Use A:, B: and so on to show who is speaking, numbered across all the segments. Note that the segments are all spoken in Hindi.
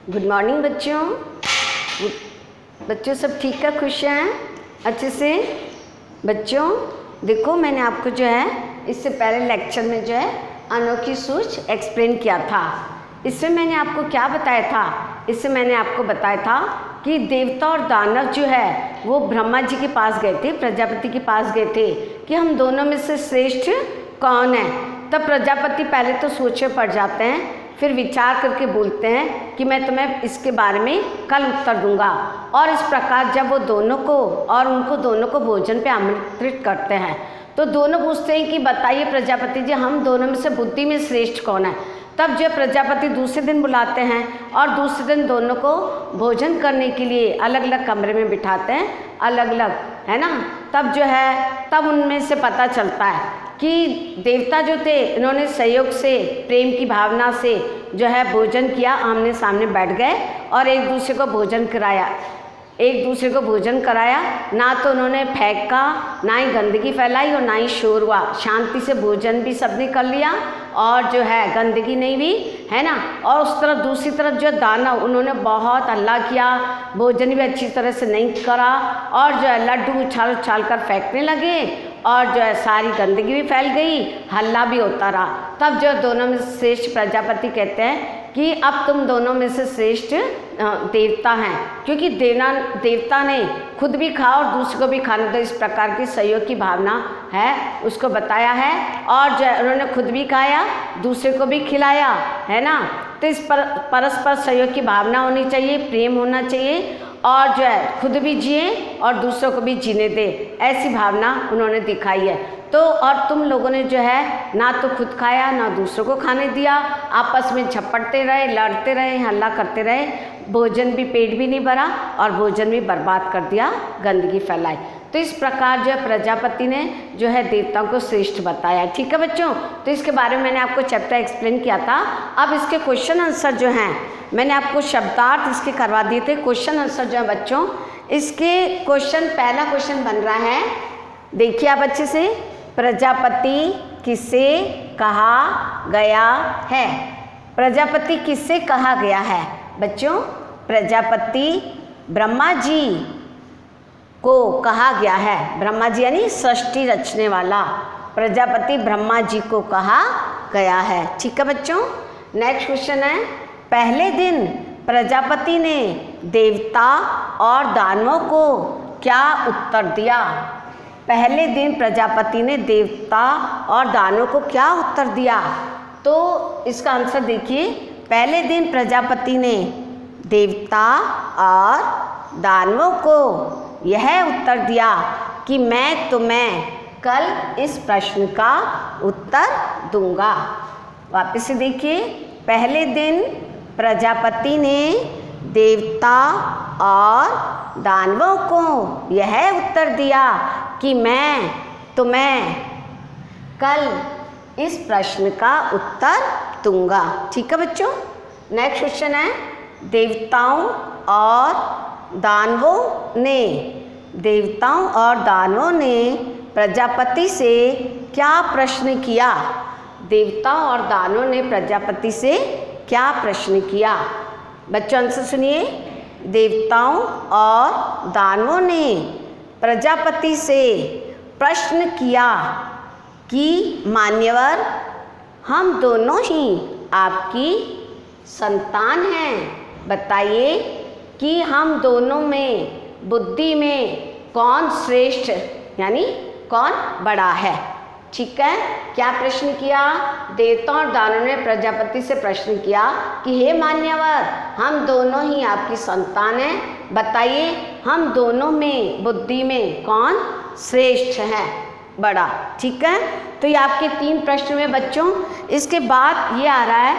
A: गुड मॉर्निंग बच्चों। बच्चों सब ठीक है, खुश हैं अच्छे से? बच्चों देखो, मैंने आपको जो है इससे पहले लेक्चर में जो है अनोखी सूझ एक्सप्लेन किया था। इसमें मैंने आपको क्या बताया था? इससे मैंने आपको बताया था कि देवता और दानव जो है वो ब्रह्मा जी के पास गए थे, प्रजापति के पास गए थे कि हम दोनों में से श्रेष्ठ कौन है। तब प्रजापति पहले तो सोच में पड़ जाते हैं, फिर विचार करके बोलते हैं कि मैं तुम्हें इसके बारे में कल उत्तर दूंगा। और इस प्रकार जब वो दोनों को और उनको दोनों को भोजन पे आमंत्रित करते हैं तो दोनों पूछते हैं कि बताइए प्रजापति जी, हम दोनों में से बुद्धि में श्रेष्ठ कौन है। तब जो प्रजापति दूसरे दिन बुलाते हैं और दूसरे दिन दोनों को भोजन करने के लिए अलग अलग कमरे में बिठाते हैं, अलग अलग, है ना। तब जो है तब उनमें से पता चलता है कि देवता जो थे इन्होंने सहयोग से, प्रेम की भावना से जो है भोजन किया, आमने सामने बैठ गए और एक दूसरे को भोजन कराया। ना तो उन्होंने फेंका, ना ही गंदगी फैलाई और ना ही शोर हुआ। शांति से भोजन भी सबने कर लिया और जो है गंदगी नहीं भी, है ना। और उस तरफ दूसरी तरफ जो दानव, उन्होंने बहुत हल्ला किया, भोजन भी अच्छी तरह से नहीं करा और जो है लड्डू उछाल उछाल कर फेंकने लगे और जो है सारी गंदगी भी फैल गई, हल्ला भी होता रहा। तब जो दोनों में श्रेष्ठ प्रजापति कहते हैं कि अब तुम दोनों में से श्रेष्ठ देवता हैं, क्योंकि देवता ने खुद भी खाया और दूसरे को भी खाने दो, इस प्रकार की सहयोग की भावना है उसको बताया है। और जो है उन्होंने खुद भी खाया, दूसरे को भी खिलाया, है ना। तो इस परस्पर सहयोग की भावना होनी चाहिए, प्रेम होना चाहिए और जो है खुद भी जिए और दूसरों को भी जीने दे, ऐसी भावना उन्होंने दिखाई है। तो और तुम लोगों ने जो है ना तो खुद खाया ना दूसरों को खाने दिया, आपस में झपटते रहे, लड़ते रहे, हल्ला करते रहे, भोजन भी, पेट भी नहीं भरा और भोजन भी बर्बाद कर दिया, गंदगी फैलाई। तो इस प्रकार जो है प्रजापति ने जो है देवताओं को श्रेष्ठ बताया। ठीक है बच्चों, तो इसके बारे में मैंने आपको चैप्टर एक्सप्लेन किया था। अब इसके क्वेश्चन आंसर जो हैं मैंने आपको शब्दार्थ इसके करवा दिए थे। क्वेश्चन आंसर जो है बच्चों, इसके क्वेश्चन, पहला क्वेश्चन बन रहा है, देखिए आप अच्छे से। प्रजापति किसे कहा गया है? प्रजापति किससे कहा गया है बच्चों? प्रजापति ब्रह्मा जी को कहा गया है। ब्रह्मा जी यानी सृष्टि रचने वाला, प्रजापति ब्रह्मा जी को कहा गया है। ठीक है बच्चों। नेक्स्ट क्वेश्चन है, पहले दिन प्रजापति ने देवता और दानवों को क्या उत्तर दिया? पहले दिन प्रजापति ने देवता और दानवों को क्या उत्तर दिया? तो इसका आंसर देखिए, पहले दिन प्रजापति ने देवता और दानवों को यह उत्तर दिया कि मैं तुम्हें कल इस प्रश्न का उत्तर दूंगा। वापस से देखिए, पहले दिन प्रजापति ने देवता और दानवों को यह उत्तर दिया कि मैं तुम्हें कल इस प्रश्न का उत्तर दूंगा। ठीक है बच्चों। नेक्स्ट क्वेश्चन है, देवताओं और दानवों ने प्रजापति से क्या प्रश्न किया? देवता और दानवों ने प्रजापति से क्या प्रश्न किया? बच्चों आंसर सुनिए। देवताओं और दानवों ने प्रजापति से प्रश्न किया कि मान्यवर, हम दोनों ही आपकी संतान हैं, बताइए कि हम दोनों में बुद्धि में कौन श्रेष्ठ, यानी कौन बड़ा है। ठीक है। क्या प्रश्न किया? देवता और दानवों ने प्रजापति से प्रश्न किया कि हे मान्यवर, हम दोनों ही आपकी संतान हैं, बताइए हम दोनों में बुद्धि में कौन श्रेष्ठ है, बड़ा। ठीक है। तो ये आपके 3 प्रश्न में बच्चों। इसके बाद ये आ रहा है,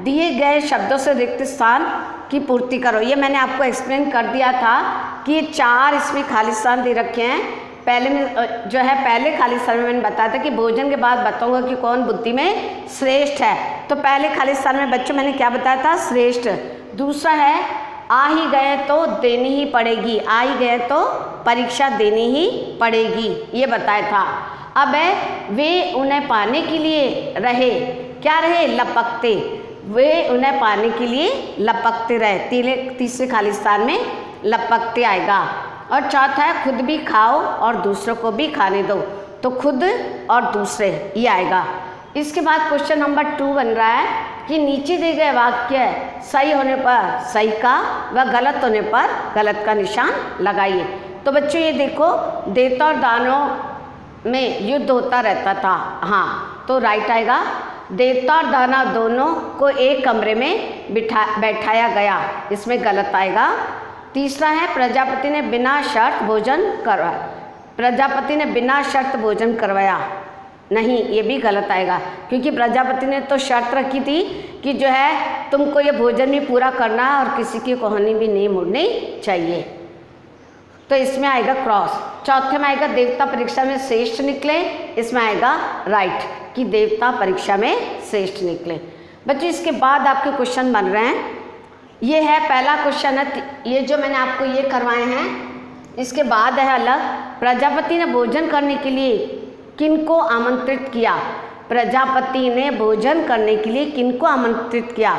A: दिए गए शब्दों से रिक्त स्थान की पूर्ति करो। ये मैंने आपको एक्सप्लेन कर दिया था कि 4 इसमें खाली स्थान दे रखे हैं। पहले खाली स्थान में मैंने बताया था कि भोजन के बाद बताऊंगा कि कौन बुद्धि में श्रेष्ठ है। तो पहले खाली स्थान में बच्चों मैंने क्या बताया था? श्रेष्ठ। दूसरा है, आ ही गए तो देनी ही पड़ेगी, आ ही गए तो परीक्षा देनी ही पड़ेगी, ये बताया था। अब है, वे उन्हें पाने के लिए रहे, क्या रहे? लपकते। वे उन्हें पाने के लिए लपकते रहे। तीसरे खाली स्थान में लपकते आएगा। और चौथा है खुद भी खाओ और दूसरों को भी खाने दो, तो खुद और दूसरे ये आएगा। इसके बाद क्वेश्चन नंबर 2 बन रहा है कि नीचे दिए गए वाक्य सही होने पर सही का व गलत होने पर गलत का निशान लगाइए। तो बच्चों ये देखो, देवता और दानव में युद्ध होता रहता था। हाँ, तो राइट आएगा। देवता और दानव दोनों को एक कमरे में बैठाया गया, इसमें गलत आएगा। तीसरा है प्रजापति ने बिना शर्त भोजन करवाया। प्रजापति ने बिना शर्त भोजन करवाया, नहीं, ये भी गलत आएगा, क्योंकि प्रजापति ने तो शर्त रखी थी कि जो है तुमको ये भोजन भी पूरा करना है और किसी की कहानी भी नहीं मुड़नी चाहिए, तो इसमें आएगा क्रॉस। चौथे में आएगा देवता परीक्षा में श्रेष्ठ निकले, इसमें आएगा राइट कि देवता परीक्षा में श्रेष्ठ निकले। बच्चों इसके बाद आपके क्वेश्चन बन रहे हैं, ये है पहला क्वेश्चन है, ये जो मैंने आपको ये करवाए हैं, इसके बाद है अलग। प्रजापति ने भोजन करने के लिए किनको आमंत्रित किया? प्रजापति ने भोजन करने के लिए किनको आमंत्रित किया?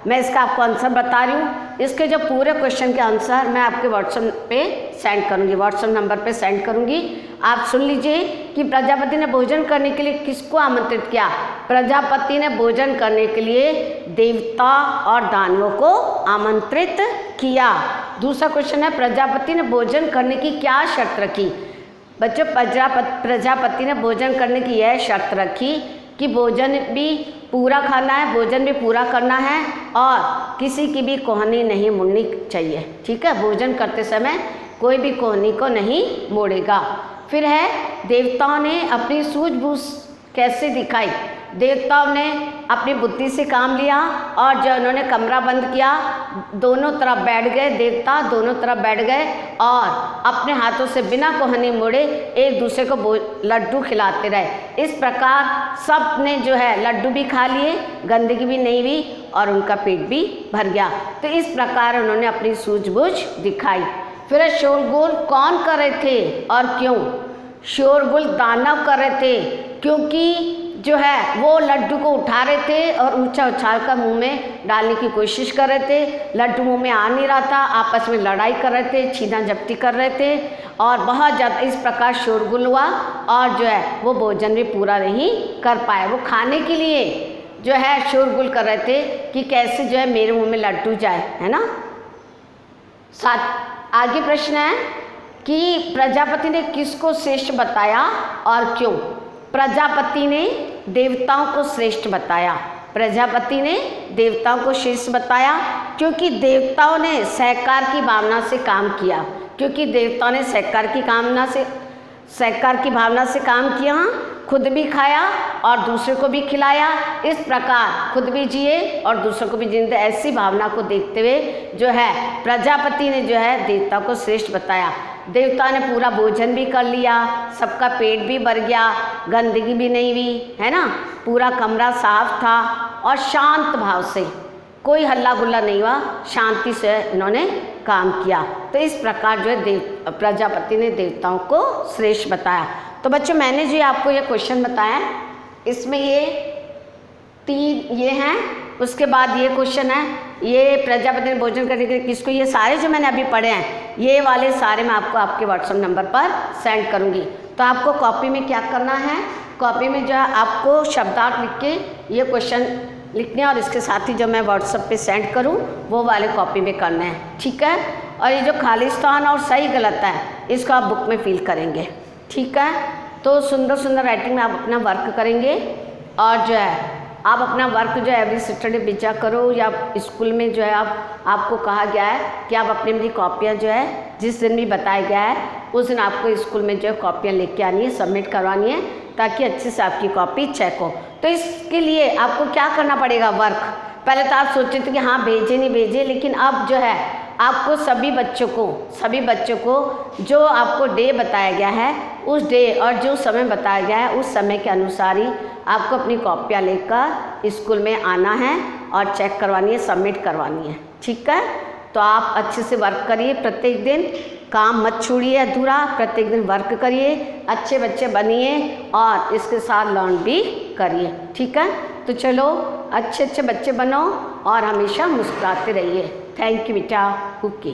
A: मैं इसका आपको आंसर बता रही हूँ। इसके जो पूरे क्वेश्चन के आंसर मैं आपके व्हाट्सएप पे सेंड करूँगी, व्हाट्सएप नंबर पे सेंड करूँगी। आप सुन लीजिए कि प्रजापति ने भोजन करने के लिए किसको आमंत्रित किया? प्रजापति ने भोजन करने के लिए देवता और दानवों को आमंत्रित किया। दूसरा क्वेश्चन है प्रजापति ने भोजन करने की क्या शर्त रखी? बच्चों प्रजापति ने भोजन करने की यह शर्त रखी कि भोजन भी पूरा खाना है, भोजन भी पूरा करना है और किसी की भी कोहनी नहीं मुड़नी चाहिए। ठीक है, भोजन करते समय कोई भी कोहनी को नहीं मोड़ेगा। फिर है देवताओं ने अपनी सूझबूझ कैसे दिखाई? देवताओं ने अपनी बुद्धि से काम लिया और जो उन्होंने कमरा बंद किया, दोनों तरफ बैठ गए, देवता दोनों तरफ बैठ गए और अपने हाथों से बिना कोहनी मोड़े एक दूसरे को लड्डू खिलाते रहे। इस प्रकार सब ने जो है लड्डू भी खा लिए, गंदगी भी नहीं हुई और उनका पेट भी भर गया। तो इस प्रकार उन्होंने अपनी सूझबूझ दिखाई। फिर शोरगुल कौन कर रहे थे और क्यों? शोरगुल दानव कर रहे थे, क्योंकि जो है वो लड्डू को उठा रहे थे और ऊंचा उछाल कर मुंह में डालने की कोशिश कर रहे थे। लड्डू मुंह में आ नहीं रहा था, आपस में लड़ाई कर रहे थे, छीना झपटी कर रहे थे और बहुत ज़्यादा इस प्रकार शोरगुल हुआ और जो है वो भोजन भी पूरा नहीं कर पाए। वो खाने के लिए जो है शोरगुल कर रहे थे कि कैसे जो है मेरे मुँह में लड्डू जाए, है ना। आगे प्रश्न है कि प्रजापति ने किसको श्रेष्ठ बताया और क्यों? प्रजापति ने देवताओं को श्रेष्ठ बताया। प्रजापति ने देवताओं को श्रेष्ठ बताया क्योंकि देवताओं ने सहकार की भावना से काम किया, क्योंकि देवताओं ने सहकार की भावना से काम किया, खुद भी खाया और दूसरे को भी खिलाया। इस प्रकार खुद भी जिए और दूसरों को भी जीने, ऐसी भावना को देखते हुए जो है प्रजापति ने जो है देवता को श्रेष्ठ बताया। देवता ने पूरा भोजन भी कर लिया, सबका पेट भी भर गया, गंदगी भी नहीं हुई, है ना, पूरा कमरा साफ था और शांत भाव से, कोई हल्ला गुल्ला नहीं हुआ, शांति से इन्होंने काम किया। तो इस प्रकार जो है प्रजापति ने देवताओं को श्रेष्ठ बताया। तो बच्चों मैंने जो आपको ये क्वेश्चन बताया, इसमें ये 3 ये हैं, उसके बाद ये क्वेश्चन है, ये प्रजापति ने भोजन करने के लिए किसको, ये सारे जो मैंने अभी पढ़े हैं ये वाले सारे मैं आपको आपके व्हाट्सएप नंबर पर सेंड करूँगी। तो आपको कॉपी में क्या करना है, कॉपी में जो है आपको शब्दार्थ लिख के ये क्वेश्चन लिखने और इसके साथ ही जो मैं व्हाट्सएप पे सेंड करूँ वो वाले कॉपी में करना है। ठीक है, और ये जो खाली स्थान और सही गलत है इसको आप बुक में फिल करेंगे। ठीक है, तो सुंदर सुंदर राइटिंग में आप अपना वर्क करेंगे और जो है आप अपना वर्क जो है एवरी सैटरडे भेजा करो, या स्कूल में जो है आपको कहा गया है कि आप अपनी कॉपियाँ जो है जिस दिन भी बताया गया है उस दिन आपको स्कूल में जो है कॉपियाँ लेके आनी है, सबमिट करवानी है, ताकि अच्छे से आपकी कॉपी चेक हो। तो इसके लिए आपको क्या करना पड़ेगा, वर्क। पहले तो आप सोचते थे कि हाँ भेजे नहीं भेजे, लेकिन अब जो है आपको सभी बच्चों को जो आपको डे बताया गया है उस डे और जो समय बताया गया है उस समय के अनुसार ही आपको अपनी कॉपियाँ लेकर स्कूल में आना है और चेक करवानी है, सबमिट करवानी है। ठीक है, तो आप अच्छे से वर्क करिए, प्रत्येक दिन काम मत छोड़िए अधूरा, प्रत्येक दिन वर्क करिए, अच्छे बच्चे बनिए और इसके साथ लर्न भी करिए। ठीक है, तो चलो अच्छे अच्छे बच्चे बनो और हमेशा मुस्कुराते रहिए। थैंक यू बेटा। ओके।